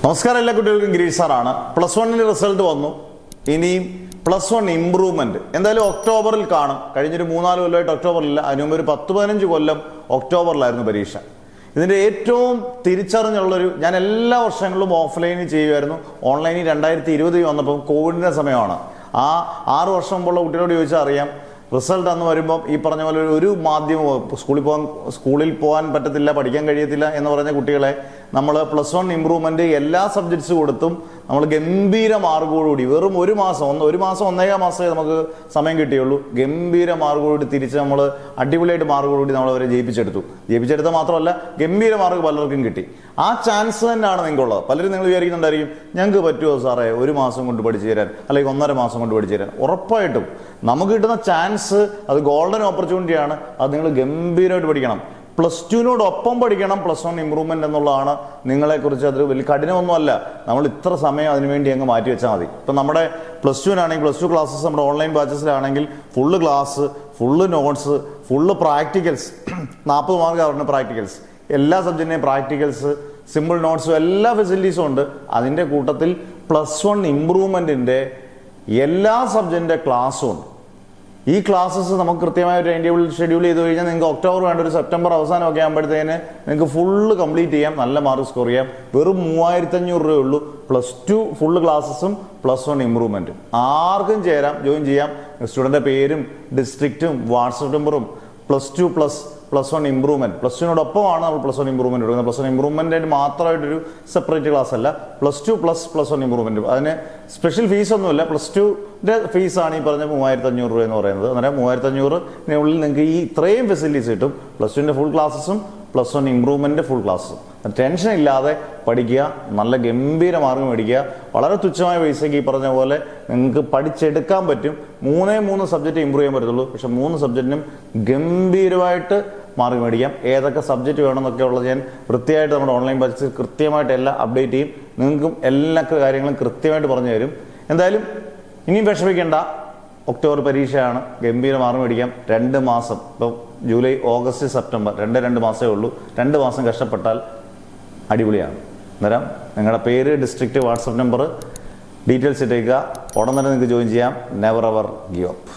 നമസ്കാരം, എല്ലാ കുട്ടികൾക്കും ഗിരീഷ് സാറാണ്. +1 റിസൾട്ട് വന്നു. ഇനിയും +1 ഇംപ്രൂവ്മെന്റ് എന്തായാലും ഒക്ടോബറിൽ കാണും. കഴിഞ്ഞൊരു 3-4 കൊല്ലമായിട്ട് ഒക്ടോബറിലില്ല. അതിനു മുമ്പ് ഒരു 10-15 കൊല്ലം ഒക്ടോബറിലായിരുന്നു പരീക്ഷ. ഇതിന്റെ ഏറ്റവും തിരിച്ചറിഞ്ഞുള്ളൊരു, ഞാൻ എല്ലാ വർഷങ്ങളിലും ഓഫ്ലൈനിൽ ചെയ്യുമായിരുന്നു. ഓൺലൈനിൽ 2020 വന്നപ്പോൾ കോവിഡിന്റെ സമയമാണ്. ആ 6 വർഷം മുമ്പുള്ള കുട്ടികളോട് ചോദിച്ചാൽ അറിയാം, റിസൾട്ട് അന്ന് വരുമ്പം ഈ പറഞ്ഞ പോലെ ഒരു മാധ്യമം സ്കൂളിൽ പോകാൻ പറ്റത്തില്ല, പഠിക്കാൻ കഴിയത്തില്ല എന്ന് പറഞ്ഞ കുട്ടികളെ നമ്മൾ +1 ഇംപ്രൂവ്മെന്റ് എല്ലാ സബ്ജക്ട്സ് കൊടുത്തും നമ്മൾ ഗംഭീര മാർക്കോടുകൂടി വെറും ഒരു മാസം 1.5 മാസമേ നമുക്ക് സമയം കിട്ടിയുള്ളൂ. ഗംഭീര മാർക്കോടുകൂടി തിരിച്ച് നമ്മൾ അടിപൊളിയായിട്ട് മാർക്കോടുകൂടി നമ്മൾ അവരെ ജയിപ്പിച്ചെടുത്ത മാത്രമല്ല, ഗംഭീര മാർക്ക് പലർക്കും കിട്ടി. ആ ചാൻസ് തന്നെയാണ് നിങ്ങൾക്കുള്ളത്. പലരും നിങ്ങൾ വിചാരിക്കുന്നുണ്ടായിരിക്കും, ഞങ്ങൾക്ക് പറ്റുമോ സാറേ 1 മാസം കൊണ്ട് പഠിച്ചു തരാൻ, അല്ലെങ്കിൽ 1.5 മാസം കൊണ്ട് പഠിച്ചു തരാൻ? ഉറപ്പായിട്ടും നമുക്ക് കിട്ടുന്ന ചാൻസ് അത് ഗോൾഡൻ ഓപ്പർച്യൂണിറ്റിയാണ്. അത് നിങ്ങൾ ഗംഭീരമായിട്ട് പഠിക്കണം. +2നോടൊപ്പം പഠിക്കണം. +1 ഇംപ്രൂവ്മെന്റ് എന്നുള്ളതാണ് നിങ്ങളെക്കുറിച്ച്. അത് വലിയ കഠിനമൊന്നുമല്ല. നമ്മൾ ഇത്ര സമയം അതിനുവേണ്ടി അങ്ങ് മാറ്റി വെച്ചാൽ മതി. ഇപ്പം നമ്മുടെ +2നാണെങ്കിൽ +2 ക്ലാസ്സസ് നമ്മുടെ ഓൺലൈൻ ബാച്ചസിലാണെങ്കിൽ full class, full notes, full practicals. 40 mark അവരുടെ പ്രാക്ടിക്കൽസ്, എല്ലാ സബ്ജക്റ്റിനെയും പ്രാക്ടിക്കൽസ്, സിമ്പിൾ നോട്ട്സും എല്ലാ ഫെസിലിറ്റീസും ഉണ്ട്. അതിൻ്റെ കൂട്ടത്തിൽ +1 ഇംപ്രൂവ്മെന്റിന്റെ എല്ലാ സബ്ജക്റ്റിന്റെ ക്ലാസ്സും ഉണ്ട്. ഈ ക്ലാസ്സസ് നമുക്ക് കൃത്യമായ ഒരു ടൈം ടേബിൾ ഷെഡ്യൂൾ ചെയ്ത് കഴിഞ്ഞാൽ നിങ്ങൾക്ക് ഒക്ടോബർ വേണ്ട ഒരു സെപ്റ്റംബർ അവസാനമൊക്കെ ആകുമ്പോഴത്തേന് നിങ്ങൾക്ക് ഫുള്ള് കംപ്ലീറ്റ് ചെയ്യാം, നല്ല മാർക്ക് സ്കോർ ചെയ്യാം. വെറും 3500 രൂപയേ ഉള്ളൂ. +2 ഫുള്ള് ക്ലാസ്സസും +1 ഇംപ്രൂവ്മെന്റും. ആർക്കും ചേരാം, ജോയിൻ ചെയ്യാം. സ്റ്റുഡന്റെ പേരും ഡിസ്ട്രിക്റ്റും വാട്സപ്പ് നമ്പറും +2 +1 ഇംപ്രൂവ്മെന്റ്. +2നോടൊപ്പമാണ് നമ്മൾ +1 ഇംപ്രൂവ്മെന്റ് കൊടുക്കുന്നത്. +1 ഇംപ്രൂവ്മെന്റിന് മാത്രമായിട്ടൊരു സെപ്പറേറ്റ് ക്ലാസ് അല്ല. +2 +1 ഇംപ്രൂവ്മെന്റ്. അതിന് സ്പെഷ്യൽ ഫീസ് ഒന്നുമില്ല. +2ന്റെ ഫീസാണ് ഈ പറഞ്ഞ 3500 രൂപ എന്ന് പറയുന്നത്. അന്നേരം 3500-നുള്ളിൽ നിങ്ങൾക്ക് ഈ ഇത്രയും ഫെസിലിറ്റീസ് കിട്ടും. +2ന്റെ ഫുൾ ക്ലാസ്സസും +1 ഇംപ്രൂവ്മെന്റിന്റെ ഫുൾ ക്ലാസ്സും. ടെൻഷൻ ഇല്ലാതെ പഠിക്കുക, നല്ല ഗംഭീര മാർക്ക് മേടിക്കുക. വളരെ തുച്ഛമായ പൈസയ്ക്ക് ഈ പറഞ്ഞ പോലെ നിങ്ങൾക്ക് പഠിച്ചെടുക്കാൻ പറ്റും. 3 സബ്ജക്റ്റ് ഇമ്പ്രൂവ് ചെയ്യാൻ പറ്റത്തുള്ളൂ. പക്ഷെ 3 സബ്ജക്റ്റിനും ഗംഭീരമായിട്ട് മാർക്ക് മേടിക്കാം. ഏതൊക്കെ സബ്ജക്റ്റ് വേണമെന്നൊക്കെ ഉള്ളത് ഞാൻ വൃത്തിയായിട്ട് നമ്മുടെ ഓൺലൈൻ ബാച്ചിൽ കൃത്യമായിട്ട് എല്ലാം അപ്ഡേറ്റ് ചെയ്യും. നിങ്ങൾക്കും എല്ലാ കാര്യങ്ങളും കൃത്യമായിട്ട് പറഞ്ഞു തരും. എന്തായാലും ഇനിയും വിഷമിക്കേണ്ട, ഒക്ടോബർ പരീക്ഷയാണ്. ഗംഭീര മാർക്ക് മേടിക്കാം. 2 മാസം, ഇപ്പം ജൂലൈ, ഓഗസ്റ്റ്, സെപ്റ്റംബർ, 2 മാസമേ ഉള്ളൂ. 2 മാസം കഷ്ടപ്പെട്ടാൽ അടിപൊളിയാണ്. അന്നേരം നിങ്ങളുടെ പേര്, ഡിസ്ട്രിക്റ്റ്, വാട്സപ്പ് നമ്പർ, ഡീറ്റെയിൽസ് ഇട്ടേക്കുക. ഉടൻ തന്നെ നിങ്ങൾക്ക് ജോയിൻ ചെയ്യാം. Never ever give up.